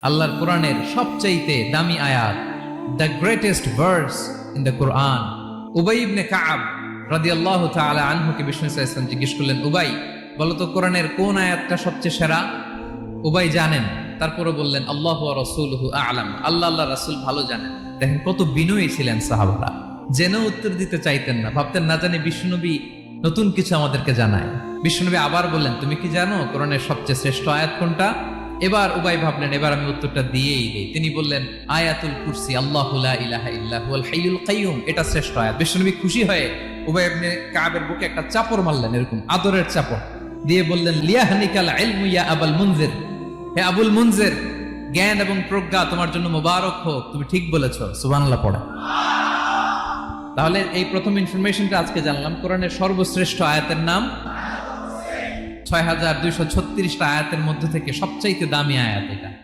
আল্লাহর কোরআনের সবচাইতে দামি আয়াত, the greatest verse in the Quran. Ubai ibn Kab রাদিয়াল্লাহু তাআলা আনহুকে বিষ্ণু সাল্লাল্লাহু আলাইহি ওয়াসাল্লাম জিজ্ঞেস করলেন, উবাই বলো তো কোরআনের কোন আয়াতটা সবচেয়ে সেরা? উবাই জানেন, তারপরে বললেন আল্লাহু ওয়া রাসূলুহু আ'লাম, আল্লাহ রাসূল ভালো জানেন। দেখেন কত বিনয়ী ছিলেন সাহাবারা, জেনেও উত্তর দিতে চাইতেন না, ভাবতেন না জানি বিশ্বনবী নতুন কিছু আমাদেরকে জানায়। বিশ্বনবী আবার বললেন, তুমি কি জানো কোরআনের সবচেয়ে শ্রেষ্ঠ আয়াত কোনটা? এবার উবাই ভাবলেন এবার আমি উত্তরটা দিয়েই দেই। তিনি বললেন আয়াতুল কুরসি, আল্লাহু লা ইলাহা ইল্লা হুয়াল হাইয়ুল কাইয়ুম, এটা শ্রেষ্ঠ আয়াত। বিশ্বনবী খুশি হয়ে উবাই ইবনে কাবের বুকে একটা চাপড় মারলেন, এরকম আদরের চাপড় দিয়ে বললেন, লিয়াহনিকাল ইলমু ইয়া আবুল মুনজির, হে আবুল মুনজির, জ্ঞান এবং প্রজ্ঞা তোমার জন্য মোবারক হোক, তুমি ঠিক বলেছো। সুবহানাল্লাহ পড়ে। তাহলে এই প্রথম ইনফরমেশনটা আজকে জানলাম, কোরআনের সর্বশ্রেষ্ঠ আয়াতের নাম ৬,২৩৬টা আয়াতের মধ্যে থেকে সবচাইতে দামি আয়াত এটা।